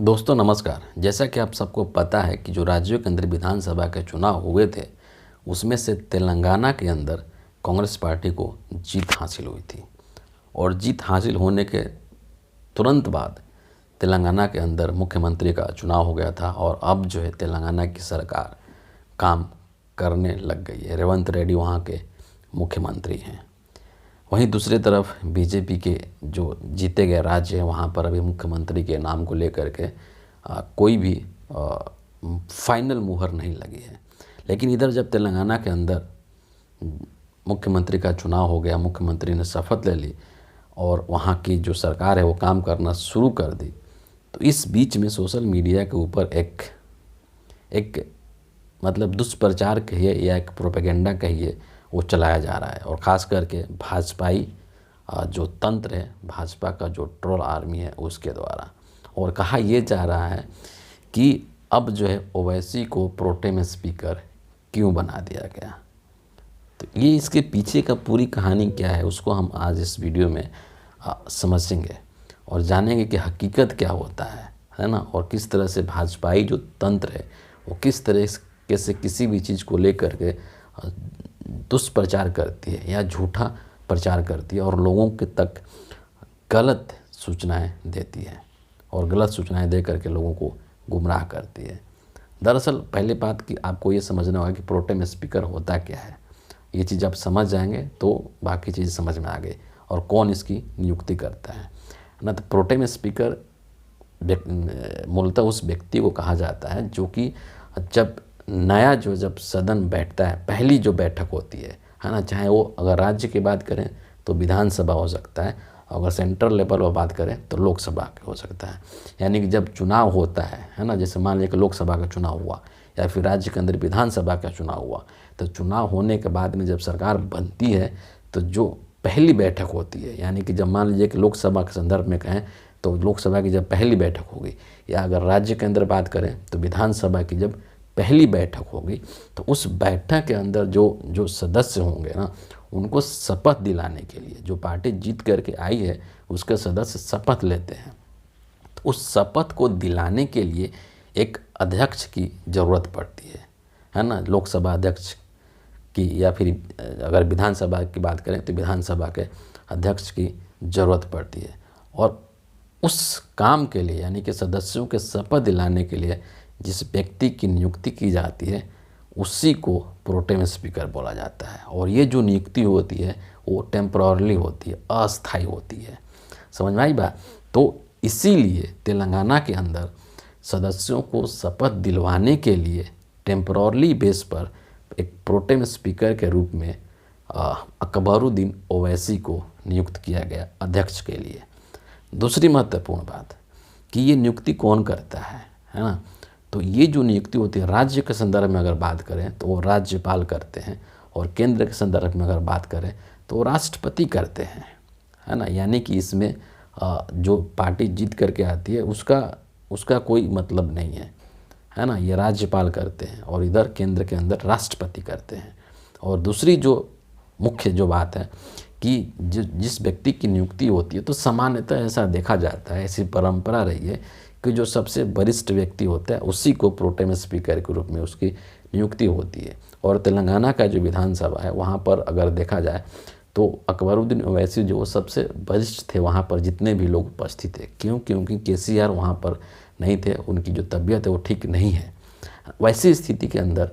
दोस्तों नमस्कार। जैसा कि आप सबको पता है कि जो राज्यों के अंदर विधानसभा के चुनाव हुए थे उसमें से तेलंगाना के अंदर कांग्रेस पार्टी को जीत हासिल हुई थी और जीत हासिल होने के तुरंत बाद तेलंगाना के अंदर मुख्यमंत्री का चुनाव हो गया था और अब जो है तेलंगाना की सरकार काम करने लग गई है। रेवंत रेड्डी वहाँ के मुख्यमंत्री हैं। वहीं दूसरी तरफ बीजेपी के जो जीते गए राज्य हैं वहाँ पर अभी मुख्यमंत्री के नाम को लेकर के कोई भी फाइनल मुहर नहीं लगी है। लेकिन इधर जब तेलंगाना के अंदर मुख्यमंत्री का चुनाव हो गया, मुख्यमंत्री ने शपथ ले ली और वहाँ की जो सरकार है वो काम करना शुरू कर दी, तो इस बीच में सोशल मीडिया के ऊपर एक मतलब दुष्प्रचार कहिए या एक प्रोपेगेंडा कहिए वो चलाया जा रहा है। और ख़ास करके भाजपाई जो तंत्र है, भाजपा का जो ट्रोल आर्मी है उसके द्वारा, और कहा यह जा रहा है कि अब जो है ओवैसी को प्रोटेम स्पीकर क्यों बना दिया गया। तो ये इसके पीछे का पूरी कहानी क्या है उसको हम आज इस वीडियो में समझेंगे और जानेंगे कि हकीकत क्या होता है ना, और किस तरह से भाजपाई जो तंत्र है वो किस तरह से किसी भी चीज़ को लेकर के दुष्प्रचार करती है या झूठा प्रचार करती है और लोगों के तक गलत सूचनाएं देती है और गलत सूचनाएं दे करके लोगों को गुमराह करती है। दरअसल पहले बात कि आपको ये समझना होगा कि प्रोटेम स्पीकर होता क्या है। ये चीज़ आप समझ जाएंगे तो बाकी चीज़ समझ में आ गई और कौन इसकी नियुक्ति करता है ना। तो प्रोटेम स्पीकर मूलतः उस व्यक्ति को कहा जाता है जो कि जब सदन बैठता है, पहली जो बैठक होती है ना, चाहे वो अगर राज्य की बात करें तो विधानसभा हो सकता है, अगर सेंट्रल लेवल पर बात करें तो लोकसभा हो सकता है। यानी कि जब चुनाव होता है ना, जैसे मान लीजिए कि लोकसभा का चुनाव हुआ या फिर राज्य के अंदर विधानसभा का चुनाव हुआ, तो चुनाव होने के बाद में जब सरकार बनती है तो जो पहली बैठक होती है, यानी कि जब मान लीजिए कि लोकसभा के संदर्भ में कहें तो लोकसभा की जब पहली बैठक होगी, या अगर राज्य के अंदर बात करें तो विधानसभा की जब पहली बैठक होगी, तो उस बैठक के अंदर जो सदस्य होंगे ना, उनको शपथ दिलाने के लिए, जो पार्टी जीत करके आई है उसके सदस्य शपथ लेते हैं, तो उस शपथ को दिलाने के लिए एक अध्यक्ष की ज़रूरत पड़ती है ना। लोकसभा अध्यक्ष की या फिर अगर विधानसभा की बात करें तो विधानसभा के अध्यक्ष की ज़रूरत पड़ती है। और उस काम के लिए यानी कि सदस्यों के शपथ दिलाने के लिए जिस व्यक्ति की नियुक्ति की जाती है उसी को प्रोटेम स्पीकर बोला जाता है। और ये जो नियुक्ति होती है वो टेम्पररी होती है, अस्थायी होती है। समझ में आई बात। तो इसीलिए तेलंगाना के अंदर सदस्यों को शपथ दिलवाने के लिए टेम्पररी बेस पर एक प्रोटेम स्पीकर के रूप में अकबरुद्दीन ओवैसी को नियुक्त किया गया अध्यक्ष के लिए। दूसरी महत्वपूर्ण बात कि ये नियुक्ति कौन करता है ना, तो ये जो नियुक्ति होती है राज्य के संदर्भ में अगर बात करें तो वो राज्यपाल करते हैं, और केंद्र के संदर्भ में अगर बात करें तो वो राष्ट्रपति करते हैं, है ना। यानी कि इसमें जो पार्टी जीत करके आती है उसका कोई मतलब नहीं है ना। ये राज्यपाल करते हैं और इधर केंद्र के अंदर राष्ट्रपति करते हैं। और दूसरी जो मुख्य जो बात है कि जिस व्यक्ति की नियुक्ति होती है, तो सामान्यतः ऐसा देखा जाता है, ऐसी परंपरा रही है कि जो सबसे वरिष्ठ व्यक्ति होता है उसी को प्रोटेम स्पीकर के रूप में उसकी नियुक्ति होती है। और तेलंगाना का जो विधानसभा है वहाँ पर अगर देखा जाए तो अकबरुद्दीन ओवैसी जो वो सबसे वरिष्ठ थे वहाँ पर, जितने भी लोग उपस्थित थे। क्योंकि केसीआर वहाँ पर नहीं थे, उनकी जो तबीयत है वो ठीक नहीं है। वैसी स्थिति के अंदर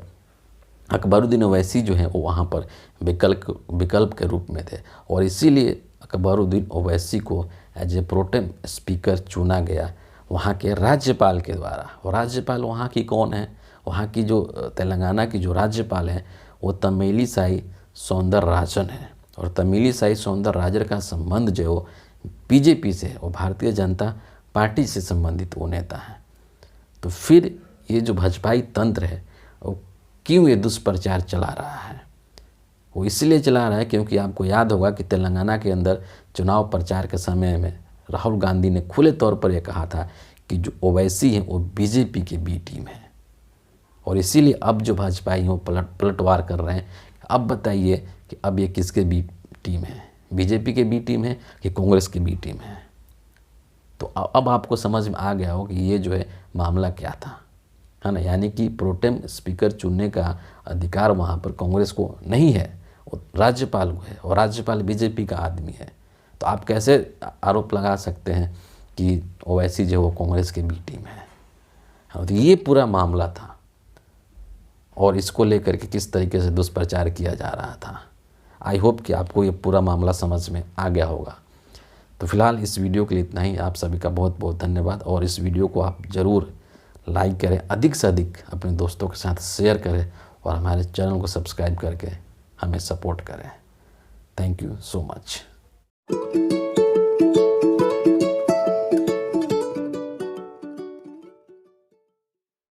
अकबरुद्दीन ओवैसी जो है वो वहाँ पर विकल्प के रूप में थे, और इसीलिए अकबरुद्दीन ओवैसी को एज ए प्रोटेम स्पीकर चुना गया वहाँ के राज्यपाल के द्वारा। और राज्यपाल वहाँ की कौन है, वहाँ की जो तेलंगाना की जो राज्यपाल है वो तमिलिसाई सौंदरराजन है। और तमिलिसाई सौंदरराजन का संबंध जो है वो बीजेपी से है, वो भारतीय जनता पार्टी से संबंधित वो नेता है। तो फिर ये जो भाजपाई तंत्र है वो क्यों ये दुष्प्रचार चला रहा है, वो इसलिए चला रहा है क्योंकि आपको याद होगा कि तेलंगाना के अंदर चुनाव प्रचार के समय में राहुल गांधी ने खुले तौर पर यह कहा था कि जो ओवैसी है वो बीजेपी के बी टीम है। और इसीलिए अब जो भाजपाई हैं वो पलटवार कर रहे हैं। अब बताइए कि अब ये किसके बी टीम है, बीजेपी के बी टीम है कि कांग्रेस की बी टीम है। तो अब आपको समझ में आ गया हो कि ये जो है मामला क्या था, है ना। यानी कि प्रोटेम स्पीकर चुनने का अधिकार वहाँ पर कांग्रेस को नहीं है, वो राज्यपाल को है, और राज्यपाल बीजेपी का आदमी है। तो आप कैसे आरोप लगा सकते हैं कि ओवैसी जो वो कांग्रेस के बी टीम है। तो ये पूरा मामला था, और इसको लेकर के किस तरीके से दुष्प्रचार किया जा रहा था। आई होप कि आपको ये पूरा मामला समझ में आ गया होगा। तो फिलहाल इस वीडियो के लिए इतना ही। आप सभी का बहुत बहुत धन्यवाद, और इस वीडियो को आप ज़रूर लाइक करें, अधिक से अधिक अपने दोस्तों के साथ शेयर करें, और हमारे चैनल को सब्सक्राइब करके हमें सपोर्ट करें। Thank you so much.